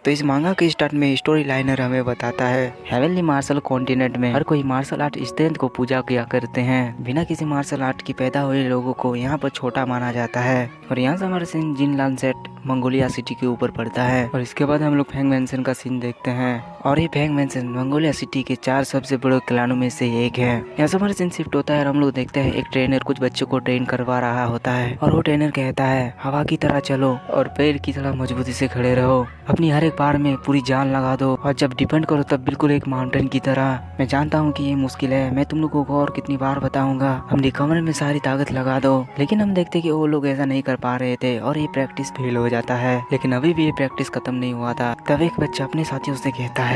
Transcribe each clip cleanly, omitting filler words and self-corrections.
तो इस मांगा के स्टार्ट में स्टोरी लाइनर हमें बताता है हेवनली मार्शल कॉन्टिनेंट में हर कोई मार्शल आर्ट स्ट्रेंथ को पूजा किया करते हैं। बिना किसी मार्शल आर्ट की पैदा हुए लोगों को यहाँ पर छोटा माना जाता है। और यहाँ से हमारा सीन जिन लानसेट मंगोलिया सिटी के ऊपर पड़ता है और इसके बाद हम लोग फेंग मेंशन का सीन देखते हैं। और ये फेंग मेंशन मंगोलिया सिटी के 4 सबसे बड़े क्लानों में से एक है। यहाँ से हमारा सीन शिफ्ट होता है और हम लोग देखते हैं एक ट्रेनर कुछ बच्चों को ट्रेन करवा रहा होता है और वो ट्रेनर कहता है हवा की तरह चलो और पैर की तरह मजबूती से खड़े रहो, अपनी हर एक बार में पूरी जान लगा दो और जब डिपेंड करो तब बिल्कुल एक माउंटेन की तरह। मैं जानता हूँ कि ये मुश्किल है, मैं तुम लोगों को और कितनी बार बताऊंगा, हम रिकवर में सारी ताकत लगा दो। लेकिन हम देखते कि वो लोग ऐसा नहीं कर पा रहे थे और ये प्रैक्टिस फेल हो जाता है। लेकिन अभी भी ये प्रैक्टिस खत्म नहीं हुआ था। तब एक बच्चा अपने साथियों से कहता है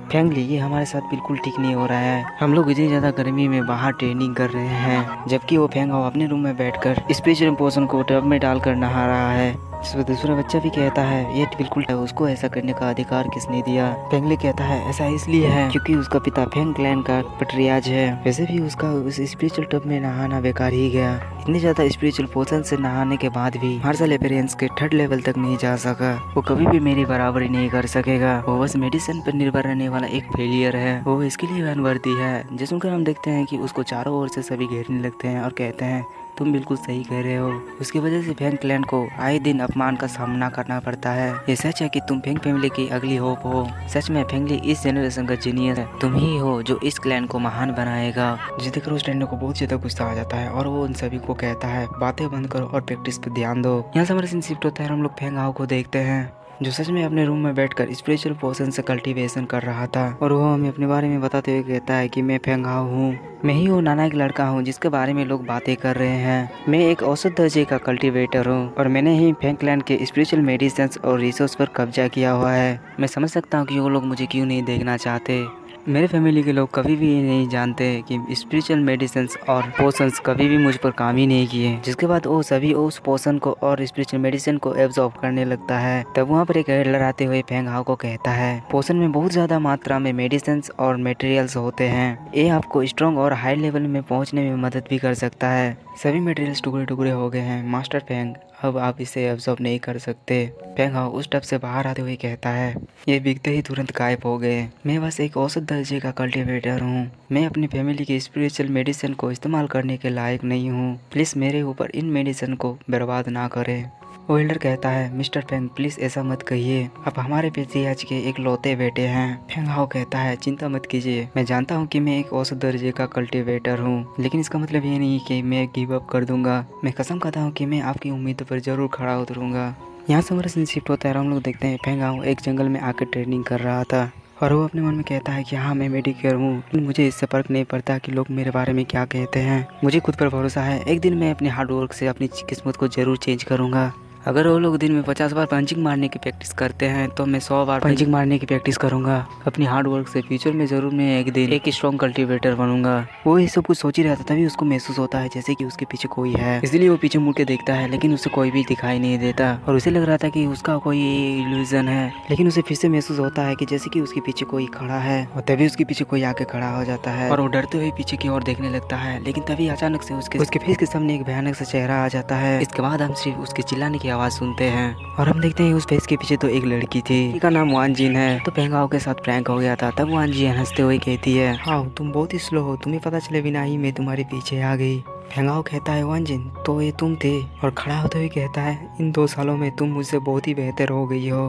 फेंगली ये हमारे साथ बिल्कुल ठीक नहीं हो रहा है, हम लोग इतनी ज्यादा गर्मी में बाहर ट्रेनिंग कर रहे हैं जबकि वो फेंगाओ अपने रूम में बैठकर स्पेशल पोषण को टब में डालकर नहा रहा है। इस पर दूसरा बच्चा भी कहता है ये बिल्कुल है, उसको ऐसा करने का अधिकार किसने दिया। फेंगली कहता है ऐसा इसलिए है क्योंकि उसका पिता फेंग क्लैन का पटरियाज है, वैसे भी उसका उस स्पिरिचुअल टब में नहाना बेकार ही गया। इतनी ज्यादा स्पिरिचुअल पोषण से नहाने के बाद भी मार्शल अपीयरेंस के 3rd लेवल तक नहीं जा सका। वो कभी भी मेरी बराबरी नहीं कर सकेगा, वो बस मेडिसिन पर निर्भर रहने वाला एक फेलियर है, वो इसके लिए अनवर्दी है। जिस सुनकर हम देखते हैं कि उसको चारों ओर से सभी घेरने लगते हैं और कहते हैं तुम बिल्कुल सही कह रहे हो। उसकी वजह से फेंग क्लैन को आए दिन अपमान का सामना करना पड़ता है। ये सच है कि तुम फेंग फैमिली की अगली होप हो। सच में फेंगली इस जनरेशन का जीनियस है, तुम ही हो जो इस क्लैन को महान बनाएगा। जिसे देखकर उस ट्रेनर को बहुत ज्यादा गुस्सा आ जाता है और वो उन सभी को कहता है बातें बंद करो और प्रैक्टिस पे ध्यान दो। यहाँ से हमारा सीन शिफ्ट होता है और हम लोग फेंग हाओ को देखते हैं जो सच में अपने रूम में बैठकर स्पिरिचुअल पोषण से कल्टीवेशन कर रहा था। और वो हमें अपने बारे में बताते हुए कहता है कि मैं फेंग हाओ हूँ, मैं ही वो नाना एक लड़का हूँ जिसके बारे में लोग बातें कर रहे हैं। मैं एक औसत दर्जे का कल्टीवेटर हूँ और मैंने ही फेंग क्लैन के स्पिरिचुअल मेडिसिन और रिसोर्स पर कब्जा किया हुआ है। मैं समझ सकता हूँ कि वो लोग मुझे क्यों नहीं देखना चाहते। मेरे फैमिली के लोग कभी भी ये नहीं जानते कि स्पिरिचुअल मेडिसिन और पोशंस कभी भी मुझ पर काम ही नहीं किए। जिसके बाद वो सभी उस पोशन को और स्पिरिचुअल मेडिसिन को एब्जॉर्ब करने लगता है। तब वहाँ पर एक एडलर आते हुए फेंग हाओ को कहता है पोशन में बहुत ज्यादा मात्रा में मेडिसिन और मटेरियल्स होते हैं, ये आपको स्ट्रॉन्ग और हाई लेवल में पहुँचने में मदद भी कर सकता है। सभी मटेरियल्स टुकड़े टुकड़े हो गए हैं मास्टर फेंग, अब आप इसे एब्जॉर्ब नहीं कर सकते। फेंग हाओ उस टब से बाहर आते हुए कहता है ये बिकते ही तुरंत गायब हो गए। मैं बस एक औसत दर्जे का कल्टीवेटर हूँ, मैं अपनी फैमिली के स्पिरिचुअल मेडिसिन को इस्तेमाल करने के लायक नहीं हूँ, प्लीज मेरे ऊपर इन मेडिसिन को बर्बाद ना करें। वो एल्डर कहता है मिस्टर फेंग प्लीज ऐसा मत कहिए, आप हमारे पिताजी के एक लौते बेटे हैं। फेंग हाओ कहता है चिंता मत कीजिए, मैं जानता हूँ कि मैं एक औसत दर्जे का कल्टीवेटर हूँ, लेकिन इसका मतलब ये नहीं कि मैं गिव अप कर दूंगा। मैं कसम खाता हूँ कि मैं आपकी उम्मीदों पर जरूर खड़ा उतरूंगा। यहाँ से हमारा सीन शिफ्ट होता है और हम लोग देखते हैं फेंग हाओ एक जंगल में आकर ट्रेनिंग कर रहा था और वो अपने मन में कहता है कि हाँ मैं मेडिकेयर हूँ, लेकिन मुझे इससे फर्क नहीं पड़ता कि लोग मेरे बारे में क्या कहते हैं। मुझे खुद पर भरोसा है, एक दिन मैं अपने हार्डवर्क से अपनी किस्मत को जरूर चेंज करूँगा। अगर वो लोग दिन में 50 बार पंचिंग मारने की प्रैक्टिस करते हैं तो मैं 100 बार पंचिंग मारने की प्रैक्टिस करूंगा। अपनी हार्ड वर्क से फ्यूचर में जरूर मैं एक दिन एक स्ट्रॉन्ग कल्टीवेटर बनूंगा। वो ये सब कुछ सोच ही रहा था, तभी उसको महसूस होता है जैसे कि उसके पीछे कोई है। इसलिए वो पीछे मुड़ के देखता है लेकिन उसे कोई भी दिखाई नहीं देता और उसे लग रहा था कि उसका कोई इल्यूजन है, लेकिन उसे फिर से महसूस होता है कि जैसे कि उसके पीछे कोई खड़ा है और तभी उसके पीछे कोई आके खड़ा हो जाता है और वो डरते हुए पीछे की ओर देखने लगता है। लेकिन तभी अचानक से उसके फेस के सामने एक भयानक सा चेहरा आ जाता है। इसके बाद हम सिर्फ उसके चिल्लाने की आवाज सुनते हैं और हम देखते हैं उस फेस के पीछे तो एक लड़की थी जिसका नाम वान जिन है। तो फेंग हाओ के साथ प्रैंक हो गया था। तब वान जिन हंसते हुए कहती है हाँ तुम बहुत ही स्लो हो, तुम्हें पता चले बिना ही मैं तुम्हारे पीछे आ गई। फेंग हाओ कहता है वान जिन तो ये तुम थे, और खड़ा होते हुए कहता है इन 2 सालों में तुम मुझसे बहुत ही बेहतर हो गई हो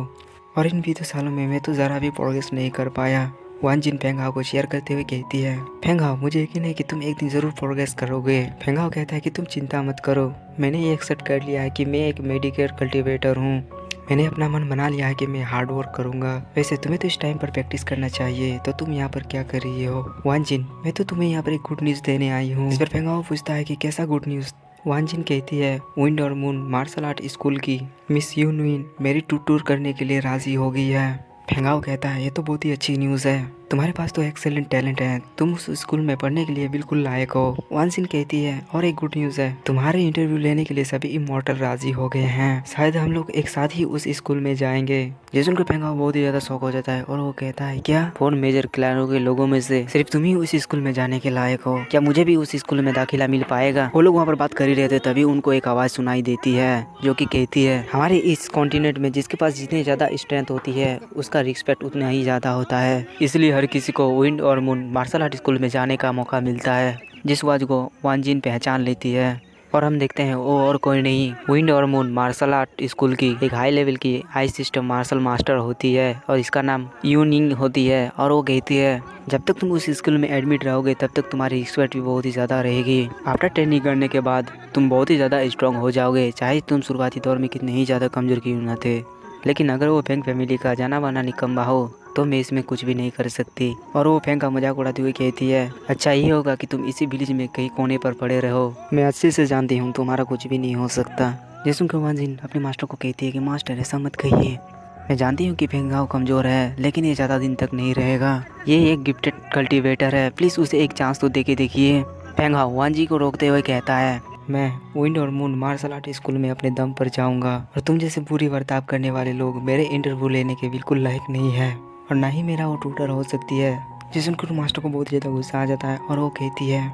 और इन 20 सालों में मैं तो जरा भी प्रोग्रेस नहीं कर पाया। वान जिन फेंग हाओ को शेयर करते हुए कहती है फेंग हाओ मुझे यकीन है कि तुम एक दिन जरूर प्रोग्रेस करोगे। फेंग हाओ कहता है कि तुम चिंता मत करो, मैंने ये एक्सेप्ट कर लिया है कि मैं एक मेडिकेयर कल्टीवेटर हूँ, मैंने अपना मन बना लिया है कि मैं हार्ड वर्क करूंगा। वैसे तुम्हें तो इस टाइम पर प्रैक्टिस करना चाहिए, तो तुम यहाँ पर क्या कर रही हो। वान जिन मैं तो तुम्हें यहाँ पर एक गुड न्यूज़ देने आई हूँ। इस पर फेंग हाओ पूछता है कि कैसा गुड न्यूज़। वान जिन कहती है विंड और मून मार्शल आर्ट स्कूल की मिस यूनविन मेरी टूर करने के लिए राजी हो गई है। फेंग हाओ कहता है ये तो बहुत ही अच्छी न्यूज़ है। तुम्हारे पास तो एक्सेलेंट टैलेंट है, तुम उस स्कूल में पढ़ने के लिए बिल्कुल लायक हो। वानसिन कहती है और एक गुड न्यूज़ है, तुम्हारे इंटरव्यू लेने के लिए सभी इमॉर्टल राजी हो गए हैं, शायद हम लोग एक साथ ही उस स्कूल में जाएंगे। जिसुन को फेंगा बहुत ही ज्यादा शौक हो जाता है और वो कहता है क्या 4 मेजर क्लैनों के लोगों में से सिर्फ तुम ही उस स्कूल में जाने के लायक हो, क्या मुझे भी उस स्कूल में दाखिला मिल पाएगा। वो लोग वहाँ पर बात कर ही रहे थे, तभी उनको एक आवाज सुनाई देती है जो कि कहती है हमारे इस कॉन्टिनेंट में जिसके पास जितनी ज्यादा स्ट्रेंथ होती है उसका रिस्पेक्ट उतना ही ज्यादा होता है, इसलिए हर किसी को विंड और मून मार्शल आर्ट स्कूल में जाने का मौका मिलता है। जिस आवाज को वान जिन पहचान लेती है और हम देखते हैं वो और कोई नहीं, विंड और मून मार्शल आर्ट स्कूल की एक हाई लेवल की आइस सिस्टम मार्शल मास्टर होती है और इसका नाम यूनिंग होती है। और वो कहती है जब तक तुम उस स्कूल में एडमिट रहोगे तब तक तुम्हारी रिस्पेक्ट भी बहुत ही ज़्यादा रहेगी। आफ्टर ट्रेनिंग करने के बाद तुम बहुत ही ज़्यादा स्ट्रॉन्ग हो जाओगे, चाहे तुम शुरुआती दौर में कितने ही ज़्यादा कमज़ोर क्यों न थे। लेकिन अगर वो फेंग फैमिली का जाना माना निकम्मा हो तो मैं इसमें कुछ भी नहीं कर सकती। और वो फेंग का मजाक उड़ाती हुई कहती है अच्छा ये होगा कि तुम इसी विलेज में कहीं कोने पर पड़े रहो, मैं अच्छे से जानती हूँ तुम्हारा कुछ भी नहीं हो सकता। जिसुन को वानजिन अपने मास्टर को कहती है कि मास्टर ऐसा मत कहिए, मैं जानती हूँ कि फेंगाओ कमज़ोर है लेकिन ये ज़्यादा दिन तक नहीं रहेगा, ये एक गिफ्टेड कल्टीवेटर है, प्लीज़ उसे एक चांस तो देके देखिए। फेंगाओ वानजी को रोकते हुए कहता है मैं विंड और मून मार्शल आर्ट स्कूल में अपने दम पर जाऊंगा और तुम जैसे बुरी बर्ताव करने वाले लोग मेरे इंटरव्यू लेने के बिल्कुल लायक नहीं है और ना ही मेरा वो ट्यूटर हो सकती है। जिसुन को मास्टर को बहुत ज़्यादा गुस्सा आ जाता है और वो कहती है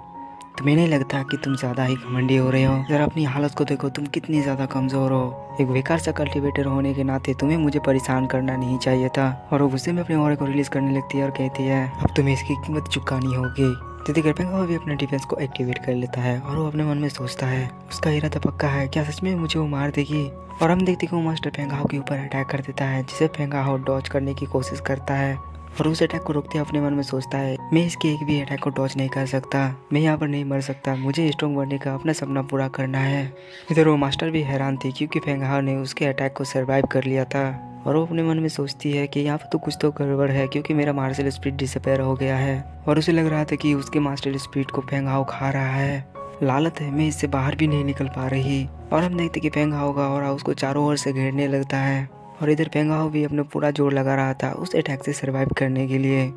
तुम्हें नहीं लगता कि तुम ज़्यादा ही घमंडी हो रहे हो, जरा अपनी हालत को देखो, तुम कितनी ज़्यादा कमज़ोर हो, एक बेकार सा कल्टीवेटर होने के नाते तुम्हें मुझे परेशान करना नहीं चाहिए था। और वो गुस्से में अपने ऑरे को रिलीज करने लगती है और कहती है अब तुम्हें इसकी कीमत चुकानी होगी। जितने कर पेंगा वो भी अपने डिफेंस को एक्टिवेट कर लेता है और वो अपने मन में सोचता है उसका इरादा पक्का है, क्या सच में मुझे वो मार देगी। और हम देखते कि वो मास्टर फेंगाओ के ऊपर अटैक कर देता है जिसे फेंगाओ डॉज करने की कोशिश करता है और उस अटैक को रोकते अपने मन में सोचता है मैं इसके एक भी अटैक को डॉज नहीं कर सकता, मैं यहाँ पर नहीं मर सकता, मुझे स्ट्रॉन्ग बनने का अपना सपना पूरा करना है। इधर वो मास्टर भी हैरान थी क्योंकि फेंगाओ ने उसके अटैक को सर्वाइव कर लिया था और वो अपने मन में सोचती है कि यहाँ पर तो कुछ तो गड़बड़ है क्योंकि मेरा मार्शल स्पीड डिसअपेयर हो गया है और उसे लग रहा था कि उसके मार्शल स्पीड को फेंगाओ खा रहा है। लालत है, मैं इससे बाहर भी नहीं निकल पा रही। और हम देखते कि फेंगाओ का और उसको चारों ओर से घेरने लगता है और इधर फेंगाओ भी अपना पूरा जोर लगा रहा था उस अटैक से सर्वाइव करने के लिए।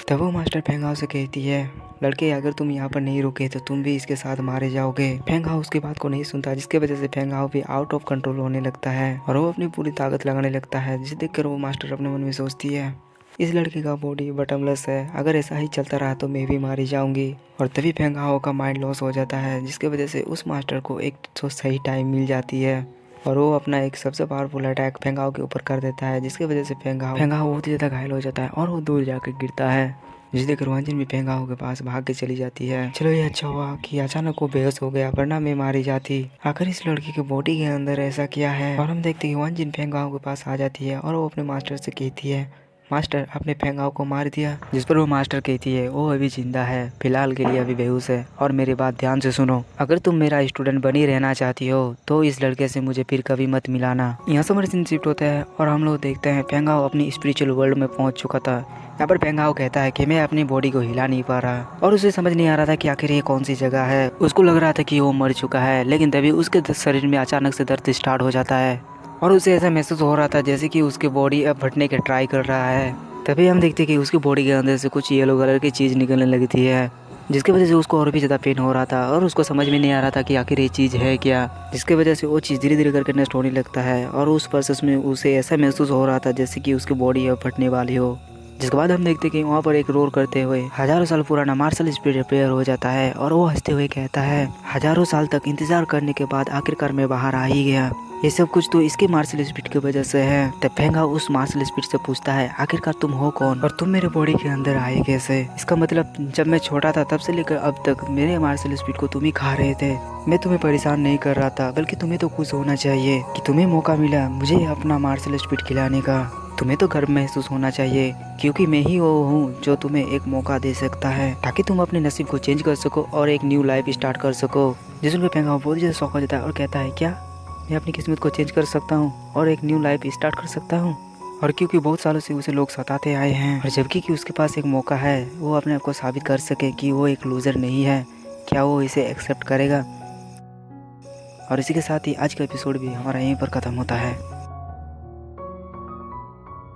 तब वो मास्टर फेंगाओ से कहती है लड़के अगर तुम यहाँ पर नहीं रुके तो तुम भी इसके साथ मारे जाओगे। फेंगाओ उसकी बात को नहीं सुनता जिसकी वजह से फेंगाओ भी आउट ऑफ कंट्रोल होने लगता है और वो अपनी पूरी ताकत लगाने लगता है, जिसे देखकर वो मास्टर अपने मन में सोचती है इस लड़के का बॉडी बटमलेस है, अगर ऐसा ही चलता रहा तो मैं भी मारी जाऊंगी। और तभी फेंगाओ का माइंड लॉस हो जाता है जिसकी वजह से उस मास्टर को एक तो सही टाइम मिल जाती है और वो अपना एक सबसे पावरफुल अटैक फेंगाओ के ऊपर कर देता है जिसकी वजह से फेंगाओ बहुत ही ज़्यादा घायल हो जाता है और वो दूर जाकर गिरता है। जिसे देखकर वानजिन भी फेंगाओ के पास भाग के चली जाती है। चलो ये अच्छा हुआ कि अचानक वो बेहोश हो गया वरना मैं मारी जाती, आखिर इस लड़की के बॉडी के अंदर ऐसा क्या है। और हम देखते हैं वानजिन फेंगाओ के पास आ जाती है और वो अपने मास्टर से कहती है मास्टर आपने फेंगाओ को मार दिया। जिस पर वो मास्टर कहती है वो अभी जिंदा है, फिलहाल के लिए अभी बेहोश है और मेरी बात ध्यान से सुनो, अगर तुम मेरा स्टूडेंट बनी रहना चाहती हो तो इस लड़के से मुझे फिर कभी मत मिलाना। यहाँ समर सीन शिफ्ट होता है और हम लोग देखते हैं फेंगाओ अपनी स्पिरिचुअल वर्ल्ड में पहुंच चुका था। यहाँ पर फेंगाओ कहता है कि मैं अपनी बॉडी को हिला नहीं पा रहा और उसे समझ नहीं आ रहा था कि आखिर ये कौन सी जगह है। उसको लग रहा था कि वो मर चुका है लेकिन तभी उसके शरीर में अचानक से दर्द स्टार्ट हो जाता है और उसे ऐसा महसूस हो रहा था जैसे कि उसकी बॉडी अब फटने के ट्राई कर रहा है। तभी हम देखते कि उसकी बॉडी के अंदर से कुछ येलो कलर की चीज़ निकलने लगती है जिसकी वजह से उसको और भी ज़्यादा पेन हो रहा था और उसको समझ में नहीं आ रहा था कि आखिर ये चीज़ है क्या, जिसकी वजह से वो चीज़ धीरे धीरे करके नष्ट होने लगता है और उस प्रोसेस में उसे ऐसा महसूस हो रहा था जैसे कि उसकी बॉडी अब फटने वाली हो। जिसके बाद हम देखते कि वहाँ पर एक रोर करते हुए हजारों साल पुराना मार्शल स्पीड रिपेयर हो जाता है और वो हंसते हुए कहता है हजारों साल तक इंतजार करने के बाद आखिरकार मैं बाहर आ ही गया, ये सब कुछ तो इसके मार्शल स्पीड की वजह से है। तब फेंगाओ उस मार्शल स्पीड से पूछता है आखिरकार तुम हो कौन और तुम मेरे बॉडी के अंदर आए कैसे। इसका मतलब जब मैं छोटा था तब से लेकर अब तक मेरे मार्शल स्पीड को तुम ही खा रहे थे, मैं तुम्हें परेशान नहीं कर रहा था बल्कि तुम्हें तो खुश होना चाहिए कि तुम्हें मौका मिला मुझे अपना मार्शल स्पीड खिलाने का, तुम्हें तो गर्व महसूस होना चाहिए क्योंकि मैं ही वो हूँ जो तुम्हें एक मौका दे सकता है ताकि तुम अपने नसीब को चेंज कर सको और एक न्यू लाइफ स्टार्ट कर सको। जिसमें फेंगाओ बहुत ज़्यादा शौक हो जाता है और कहता है क्या मैं अपनी किस्मत को चेंज कर सकता हूँ और एक न्यू लाइफ स्टार्ट कर सकता हूँ। और क्योंकि बहुत सालों से उसे लोग सताते आए हैं और जबकि कि उसके पास एक मौका है वो अपने आप को साबित कर सके कि वो एक लूज़र नहीं है, क्या वो इसे एक्सेप्ट करेगा। और इसी के साथ ही आज का एपिसोड भी हमारा यहीं पर ख़त्म होता है।